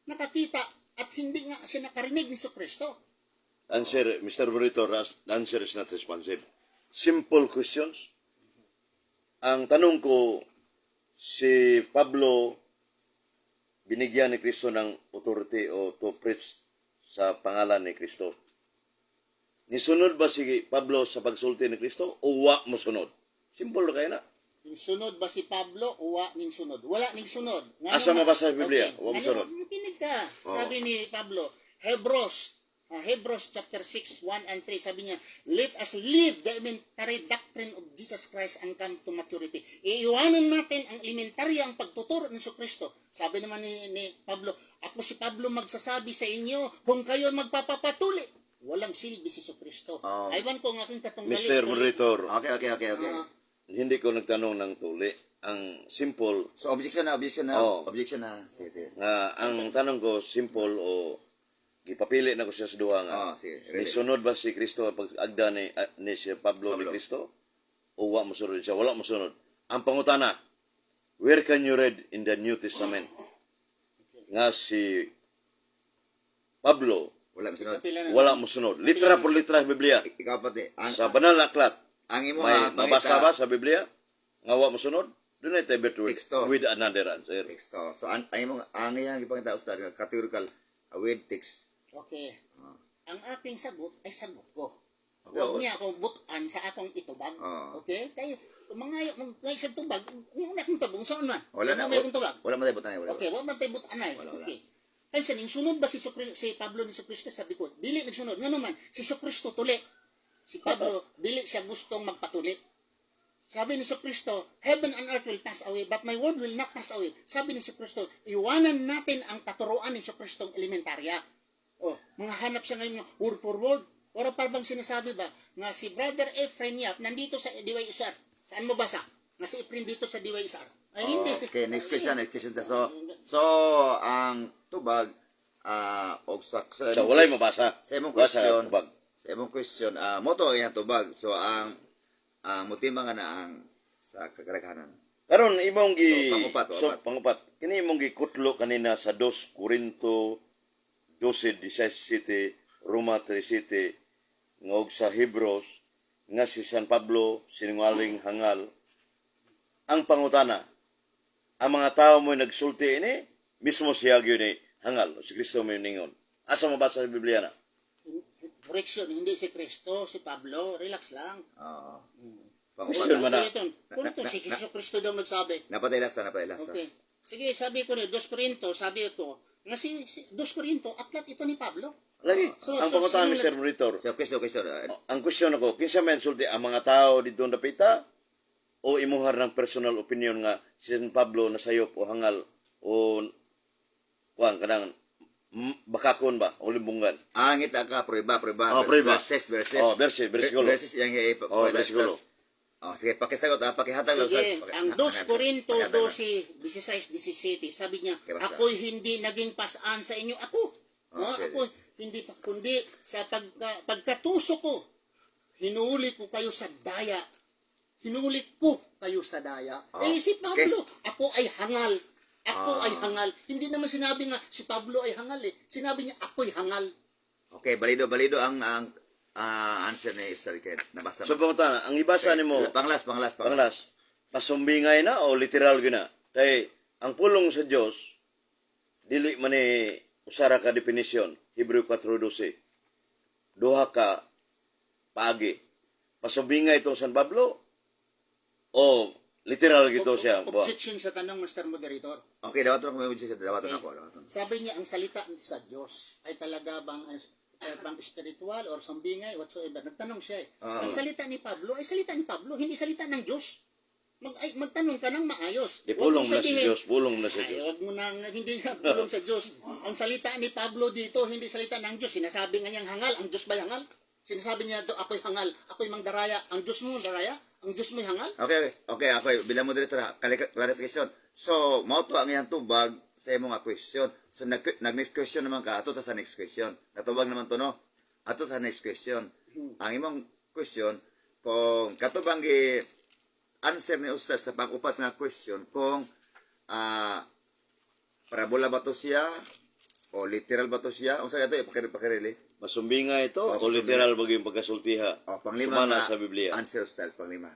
nakakita at hindi nga siya nakarinig ni Kristo. Answer, Mr. Burrito, the answer is not responsive. Simple questions. Ang tanong ko, si Pablo binigyan ni Kristo ng authority o to preach sa pangalan ni Kristo. Nisunod ba si Pablo sa pagsulti ni Kristo o wa mo sunod? Simple na kaya na. Yung sunod ba si Pablo o wa ning sunod? Wala ning sunod. Asa mabasa sa Biblia? Wa mo sunod. Kinig ka. Sabi ni Pablo, Hebrews chapter 6, 1 and 3, sabi niya, let us live the elementary doctrine of Jesus Christ and come to maturity. Iiwanan natin ang elementaryang pagtuturo ng Kristo. Sabi naman ni Pablo, ako si Pablo magsasabi sa inyo, kung kayo magpapapatuli, walang silbi si Kristo. Aywan ko ang aking katunggali. Mr. Moderator, Okay. hindi ko nagtanong ng tuli. Ang simple, So, objection na. Oo. Objection na. Sige. ang tanong ko, simple o gipapili na ko siya sa duha nga. Sige. Nisunod ba si Kristo pag-agda ni si Pablo ni Kristo? O wa mo sunod siya? Wala mo sunod. Ang pangutana, where can you read in the New Testament nga si Pablo Wala masunod. wala mo sunod? Litra por litra sa Biblia. Ikaw pati. Sa banal na aklat, Ang imo may mabasa ba sa Biblia? Nga wa mo sunod? Doon ay tayo better Teksto. with another answer. Teksto. So, ang imo ang iyang ipangita ustad nga categorical with text. Okay. Ang aking sagot ay sagot ko. Okay, Huwag niya akong butan sa akong itubag. Okay? Kaya, mga may isang tubag, una kong tabong, saan man? Wala na. May akong tubag. Wala mo tayo butan. Wala. Okay, huwag man tayo butan ay. Okay. Kaya siya, sunod ba si Pablo ni Kristo? Sabi ko, dili nagsunod. Nga naman, si Kristo tuli. Si Pablo, dili siya gustong magpatuli. Sabi ni Kristo, heaven and earth will pass away, but my word will not pass away. Sabi ni Kristo, iwanan natin ang katuruan ni Kristong elementarya. Mga hanap siya ngayon word for word. Pero parang sinasabi ba, nga si Brother Efren Yap, nandito sa Diway Isar. Saan mo basa? Nga si Efren dito sa Diway Isar. Ay, hindi. Okay, next question. So, ang tubag, og sa walay mabasa. Sa imong Basa question, tubag. moto ang iyang tubag. So, ang motima nga na ang sa kagaraghanan. Karon imong pangupat. pangupat. Kini imong gikutlo kanina sa 2 Corinto 12:17, Roma 3:7, ngog sa Hebrews nga si San Pablo sinungaling hangal. Ang pangutana, ang mga tao mo nagsulti ini mismo siya gyud ni hangal, si Kristo mo ningon. Asa mabasa sa Biblia na? Correction, hindi si Kristo, si Pablo. Relax lang. Question man na. Kung si Kristo daw nagsabi. Napatay lasa. Okay. Sige, sabi ko rin, 2 Corinto, sabi ko, nga si 2 Corinto, aklat ito ni Pablo. Lagi, ang pangutana, Mr. Monitor. So, question. Ang question ako, kinsa man sulti ang mga tao dito napita o imuhar ng personal opinion nga si San Pablo nasayop o hangal o kuan kanang bakakon ba o limbungan. Angit ka, prueba. Verses. Versikulo. Verses yang versikulo. Sige, pakisagot, pakihatag lang. Sige, ang 2 Corinto 12:16-17, sabi niya, Okay, basta. ako'y hindi naging pasaan sa inyo. sige. Ako hindi kundi sa pagkatuso ko, hinuli ko kayo sa daya hinulit ko kayo sa daya. Oh, Si okay. Pablo, ako ay hangal. Ako ay hangal. Hindi naman sinabi nga si Pablo ay hangal eh. Sinabi niya ako'y hangal. Okay, balido ang answer ni Esther kay nabasa So, mo. pangutana, ang ibasa ni mo, Panglas. panglas, pasumbingay na o literal gina? Kay, ang pulong sa Diyos, dili man ni usara ka definisyon, Hebreo 4:12. Duha ka paagi. Pasumbingay itong San Pablo o literal gito siya? Objection sa tanong, Mr. Moderator. Okay, dawaton ako may sa dawaton ako. Sabi niya, ang salita sa Diyos ay talaga bang spiritual or sambingay, whatsoever. Nagtanong siya eh. Ang salita ni Pablo ay salita ni Pablo, hindi salita ng Diyos. Magtanong ka ng maayos. Di Huwag pulong mong na si sabihin, Diyos, pulong na si ay, Diyos. huwag mo nang, hindi nga pulong sa Diyos. Ang salita ni Pablo dito, hindi salita ng Diyos. Sinasabi nga niyang hangal. Ang Diyos ba'y hangal? Sinasabi niya doon, ako'y hangal. Ako'y mangdaraya. Ang Diyos mo daraya? Ang Diyos mo'y hangal? Okay, ako bilang moderator ha, clarification. So, mao to ang iyang tubag sa imong nga question. So, nag-next question naman ka, ato ta sa next question. Natubag naman to, no? Ato sa next question. Ang imong question, kung katubang answer ni Ustaz sa pang-upat nga question, kung parabola ba to siya, o literal ba to siya, o sa ito, pakirili. Masumbingay ito o Masumbingay. literal bagay pagkasultiha? O, panglima Sumala nga sa Biblia. answer, Ustaz, panglima.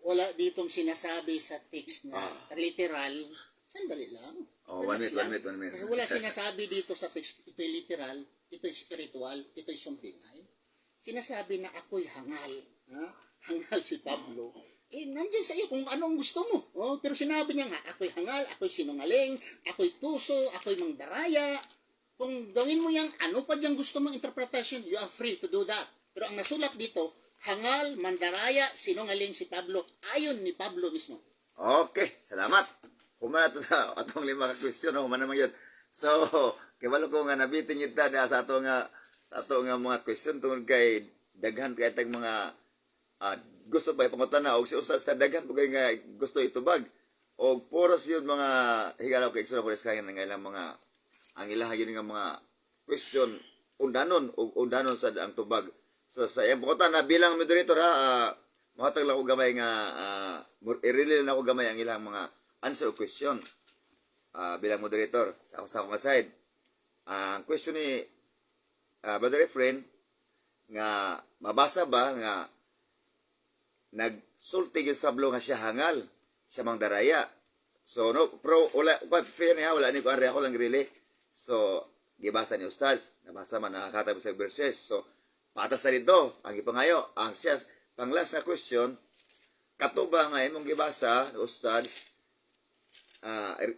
Wala ditong sinasabi sa text na literal. Sandali lang. Oh, one Relax minute. lang. Wala sinasabi dito sa text, ito'y literal, ito'y spiritual, ito'y sumbingay. Sinasabi na ako'y hangal. Ha? Hangal si Pablo. Nandiyan sa iyo kung anong gusto mo. Pero sinabi niya nga, ako'y hangal, ako'y sinungaling, ako'y tuso, ako'y mangdaraya. Kung gawin mo yang ano pa diyang gusto mong interpretation, you are free to do that. Pero ang nasulat dito, hangal, mandaraya, sinungaling si Pablo, ayon ni Pablo mismo. Okay, salamat. Humana to sa atong lima ka question, humana naman yun. So, kibalo ko nga nabitin kita na sa ato nga mga question tungkol kay daghan kay tag mga gusto pa ipangutana og si ustad sa daghan po kay nga gusto itubag og puros yun mga higalaw kay ekstra pulis kay nga ilang mga ang ilaha yun nga mga question undanon sa ang tubag. So sa iyang pangutana bilang moderator ha, mahatag lang ko gamay nga i-relay lang ko gamay ang ilang mga answer o question bilang moderator sa akong side. Ang question ni brother friend nga mabasa ba nga nagsulti gyud sablo nga siya hangal siya mangdaraya. So no pro wala fair niya wala ni ko ari ako lang really. So gibasa ni ustads nabasa man nakakatabo sa verses. So patas na dito ang ipangayo ang siya pang last na question katuba nga imong gibasa ustads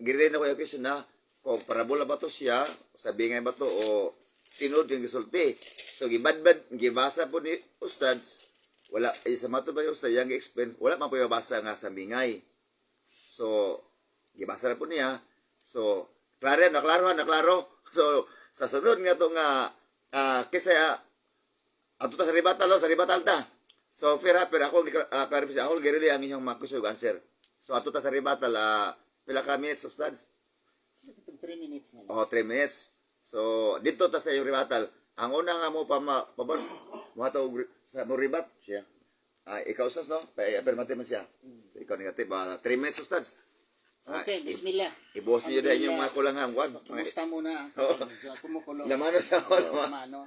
gire na ko yung question na kung parabola ba to siya sabi nga ba to o tinod yung gisulti. So gibadbad gibasa po ni ustads wala sa mato ba yung ustad yang gi-explain wala man po mabasa nga sa bingay. So gibasa na po niya. So naklaro. So sa sunod nga to nga kisa ato ta sa ribatal ta. So pero ako clarify ako gire ang inyong makusog answer. So ato ta sa ribatal pila ka minutes ustads? 3 minutes na lang. 3 minutes. So, dito ta sa iyong ribatal. Ang una nga mo mo sa mo ribat siya. Ikaw ustads no? Affirmative man siya. So, ikaw negative. 3 minutes ustads. Okay, bismillah. Ibuhos niyo dahil yung mga kulangan. Kumusta muna? Kumukulo. Lamano sa ako. Lamano.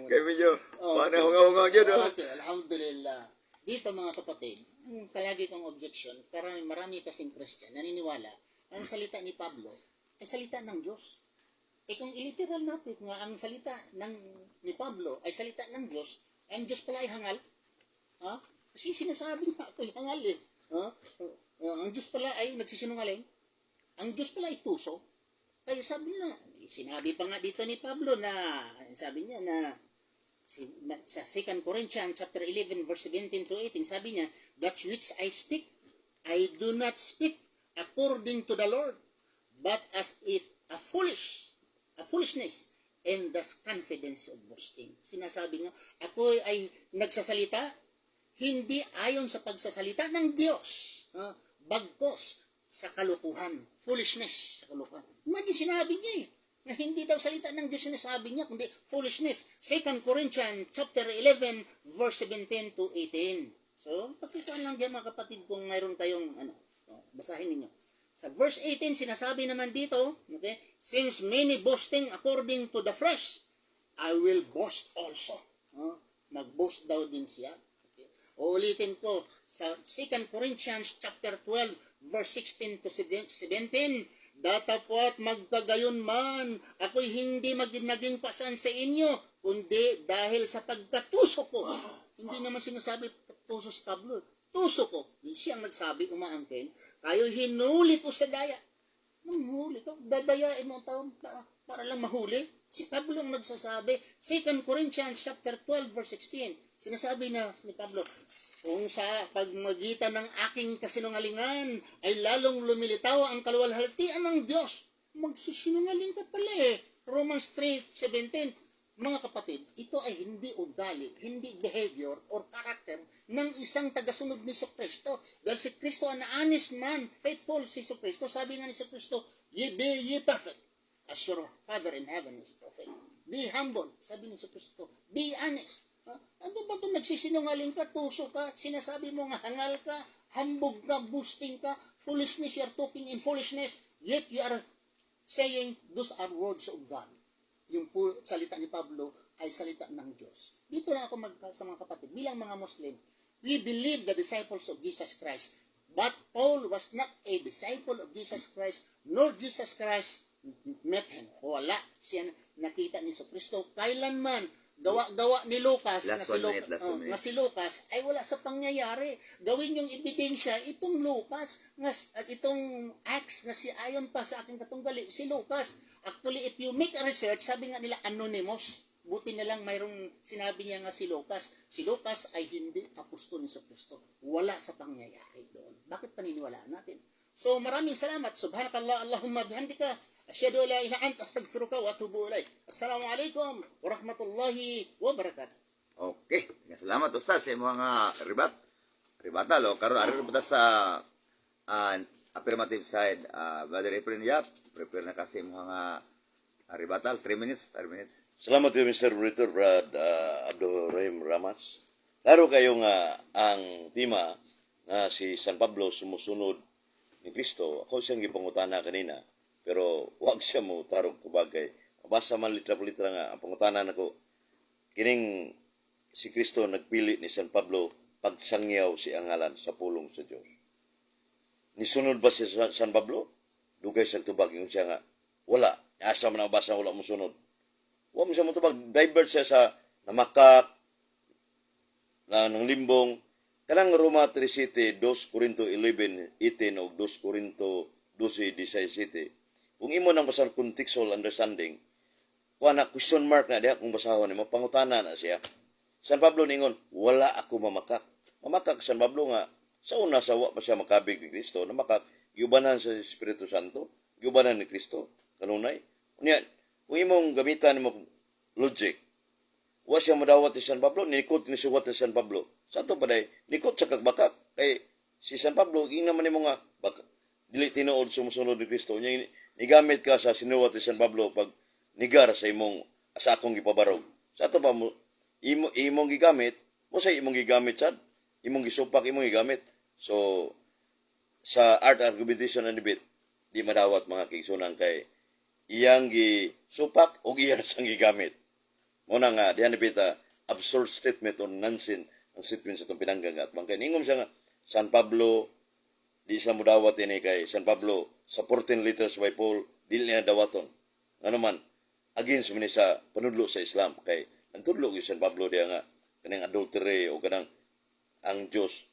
Kaya medyo, hunga-hunga yun. Okay, alhamdulillah. Dito mga kapatid, ang palagi kong objection, marami kasing Christian, naniniwala, ang salita ni Pablo ay salita ng Diyos. Kung iliteral natin nga ang salita ni Pablo ay salita ng Diyos, ang Diyos pala ay hangal. Kasi sinasabi nga ito ay hangal eh. Ang Diyos pala ay nagsisinungaling. Ang Diyos pala ay tuso. Kaya sabi na, sinabi pa nga dito ni Pablo na, sabi niya na, sa 2 Corinthians chapter 11 verse 17 to 18 sabi niya, that which I speak I do not speak according to the Lord, but as if a foolishness and the confidence of boasting. Sinasabi nga, ako ay nagsasalita hindi ayon sa pagsasalita ng Diyos, bagkos sa kalukuhan, foolishness sa kalukuhan. Imagine sinabi niya Na hindi daw salita ng Diyos sinasabi niya, kundi foolishness. 2 Corinthians chapter 11, verse 17 to 18. So, pakikuan lang dyan mga kapatid kung mayroon kayong, basahin ninyo. Sa verse 18, sinasabi naman dito, okay, since many boasting according to the flesh, I will boast also. Nag-boast daw din siya. Okay. Uulitin ko, sa 2 Corinthians chapter 12, verse 16 to 17, datapwat magpagayon man, ako'y hindi naging pasan sa inyo, kundi dahil sa pagkatuso ko. Hindi naman sinasabi tuso si Pablo. Tuso ko. Siyang nagsabi, umaangkin, kayo hinuli ko sa daya. Manghuli ka, dadayain mo ang tao para lang mahuli. Si Pablo ang nagsasabi, 2 Corinthians chapter 12 verse 16. Sinasabi na ni Pablo, kung sa pagmagitan ng aking kasinungalingan ay lalong lumilitaw ang kaluwalhatian ng Diyos, magsisinungaling ka pala eh. Romans 3:17. Mga kapatid, ito ay hindi ugali, hindi behavior or character ng isang tagasunod ni Kristo. Dahil si Kristo an honest man, faithful si Kristo. Sabi nga ni Kristo, be ye perfect, as your Father in heaven is perfect. Be humble, sabi ni Kristo. Be honest. Ano ba ito? Nagsisinungaling ka, tuso ka, sinasabi mo nga hangal ka, hambog ka, boosting ka, foolishness, you are talking in foolishness, yet you are saying those are words of God. Yung salita ni Pablo ay salita ng Diyos. Dito lang ako sa mga kapatid, bilang mga Muslim, we believe the disciples of Jesus Christ. But Paul was not a disciple of Jesus Christ, nor Jesus Christ met him. Wala siya nakita ni Kristo. Kailanman, gawa ni Lucas, Last na one minute. si Lucas, ay wala sa pangyayari. Gawin yung ebidensya, itong Lucas, at itong Acts na si ayon pa sa aking katunggali, si Lucas. Actually, if you make a research, sabi nga nila anonymous. Buti na lang mayroong sinabi niya nga si Lucas. Si Lucas ay hindi apostol ni Kristo. Wala sa pangyayari doon. Bakit paniniwalaan natin? So maraming salamat. Subhanakallah, Allahumma bihamdika. Asyhadu an la ilaha illa anta, astaghfiruka wa atubu ilaik. Assalamualaikum warahmatullahi wabarakatuh. Okay. Salamat Ustaz sa mga ribatal. Karon ari ribatal sa affirmative side. Brother Efren Yap, prepare na kasi mga ribatal. 3 minutes. Salamat kayo, Mr. Monitor, Brad Abdurrahim Ramas. Laro kayo nga ang tema na si San Pablo sumusunod ni Kristo. Ako siyang gipangutana kanina, pero wag siya mo tarong kabagay. Basta man litra-litra nga, ang pangutanan ako, kining si Kristo nagpili ni San Pablo pagsangyaw si angalan sa pulong sa Diyos. Nisunod ba si San Pablo? Dugay siyang tubag yung siya nga, wala. Asa man ang basa, wala mo sunod. Wala mo siya mo tubag. Divert siya sa namakak, na ng limbong. Kanang Roma 3:7, 2 Corinto 11:18 o 2 Corinto 12:17. Kung imo nang basahon contextual understanding, kuha na question mark na diha kung basahon nimo, pangutana na siya. San Pablo ningon, wala ako mamakak. Mamakak San Pablo nga, sa una sa wa pa siya makabig ni Kristo, namakak, giubanan sa Espiritu Santo, giubanan ni Kristo, kanunay. Unya, kung imong gamitan mo logic, wa siya madawat ni San Pablo, nikot ni suwat ni San Pablo. Sa ito pa day, nikot sa kagbakak. Kay si San Pablo, ging naman ni mga dili tinuod sumusunod ni Kristo. Nya nigamit ka sa sinuwat ni San Pablo pag nigar sa akong gipabarog. Sa ito pa mo, imong gigamit, mo sa imong gigamit sad, imong gisupak, imong gigamit. So, sa art argumentation and debate, di madawat mga kigsunan kay iyang gisupak o iyang sang gigamit. Muna nga, diyan nabita, absurd statement or nonsense ang statement sa itong pinanggang at bangkay. Ningom siya nga, San Pablo, di siya mo dawat ini kay San Pablo, sa 14 letters by Paul, di niya dawaton. Ano man, against man sa panudlo sa Islam. Kay, ang tudlo yung San Pablo diya nga, kanang adultery o kanang ang Diyos,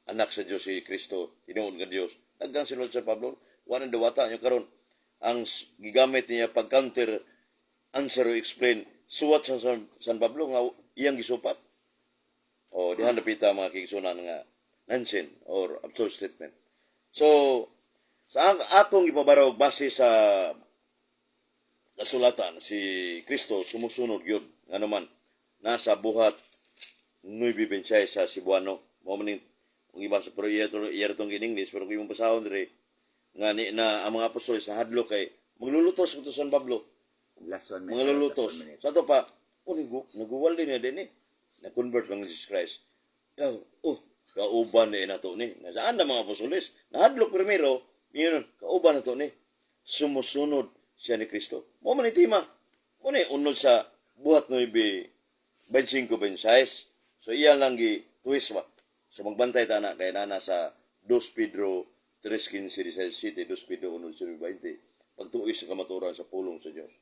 anak sa Diyos si Kristo, tinuod nga Diyos. Naggang sinulad San Pablo, wanan dawata niya karon ang gigamit niya pag-counter answer o explain suwat sa San Pablo nga iyang gisupat. O dihan napita mga kigsunan nga nonsense or absurd statement. So, sa akong ipabarog base sa kasulatan, si Kristo sumusunod yun. Nga naman, nasa buhat 9:26 sa Cebuano. Mo maning kung iba sa pero iya itong in English, pero kung yung basahon dire nga na ang mga apostol sa hadlo kay maglulutos ko to San Pablo. Last one Mga lulutos. Sa ito pa, naguwal din na din na-convert ng Jesus Christ. Kauban na ito ni. Nasaan na mga apostoles? Nahadlok primero, yun, kauban na ito ni. Sumusunod siya ni Kristo. Mo man itima. Mo na unod sa buhat no ibi 25-26. So iya lang twist ba. So magbantay ta na kay nana sa 2 Pedro 3:15-17, 2 Pedro 1:20. Pagtuis sa kamaturan sa pulong sa Dios.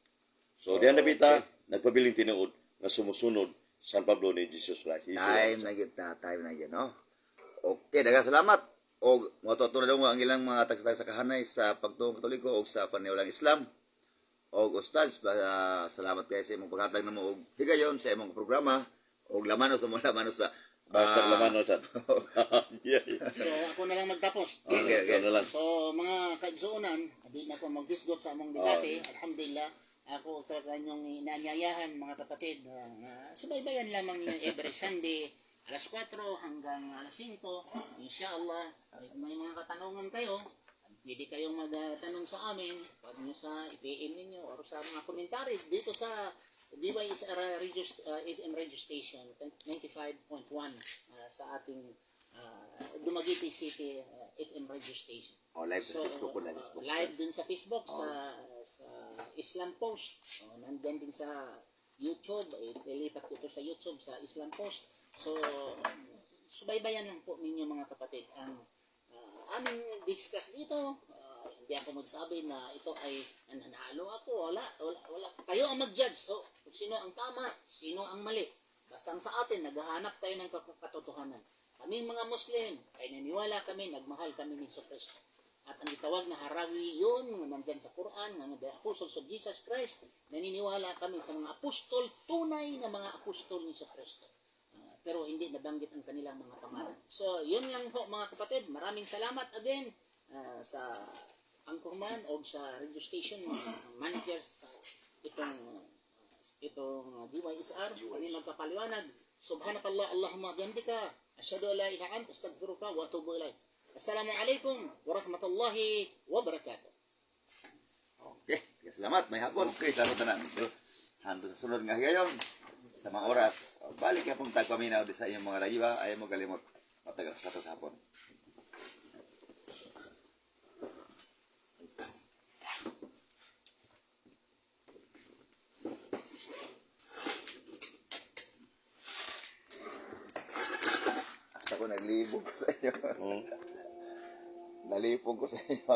So diyan na bita nagpabiling tinuod na sumusunod San Pablo ni Jesus Christ. Time na kita, time na yun, no? Okay, daghang salamat. O matutunan mo ang ilang mga tagsatag sa kahanay sa pagtuong katoliko o sa paniwalang Islam. O ustads, salamat kayo sa imong paghatag na mo og higayon sa imong programa o lamanos sa Basta laman no sad. So ako na lang magtapos. Okay. So mga kaigsuonan, di na ko maghisgot sa among debate. Alhamdulillah, ako kanyong inanyayahan mga kapatid. Subaybayan lamang ninyo every Sunday, alas 4 hanggang alas 5. Inshallah, may mga katanungan kayo, pwede kayong magtanong sa amin. Pwede nyo sa i-PM ninyo or sa mga komentary dito sa DYSR FM radio station 95.1 sa ating Dumaguete City FM radio station. live sa Facebook po, Live din sa Facebook, sa Islam Post. Nandun din sa YouTube. Ilipat ko ito sa YouTube, sa Islam Post. So, subaybayan lang po ninyo mga kapatid ang aming discuss dito. Hindi ako magsabi na ito ay nananalo ako. Wala. Kayo ang mag-judge. So, sino ang tama, sino ang mali. Basta sa atin, naghahanap tayo ng katotohanan. Kaming mga Muslim, ay naniwala kami, nagmahal kami ni Kristo. At ang itawag na harawi yun, nandyan sa Quran, ng the Apostles of Jesus Christ, naniniwala kami sa mga apostol, tunay na mga apostol ni Kristo. Pero hindi nabanggit ang kanilang mga pangalan. So, yun lang po mga kapatid. Maraming salamat again sa Anchorman o sa radio station manager sa itong DYSR. Kami magpapaliwanag. Subhanakallah, Allahumma bihamdika. Asyhadu an la ilaha illa anta astaghfiruka wa atubu ilaik. Assalamualaikum warahmatullahi wabarakatuh. Okay, salamat. May hapon. Okay, salamat tanan. Hantod sa sunod nga higayon sa mga oras. Balik ka pong tagpaminaw sa inyong mga radyo. Ayaw mo galimot. Matagal sa hapon. Ako naglibog ko sa inyo. Nalipog ko sa inyo.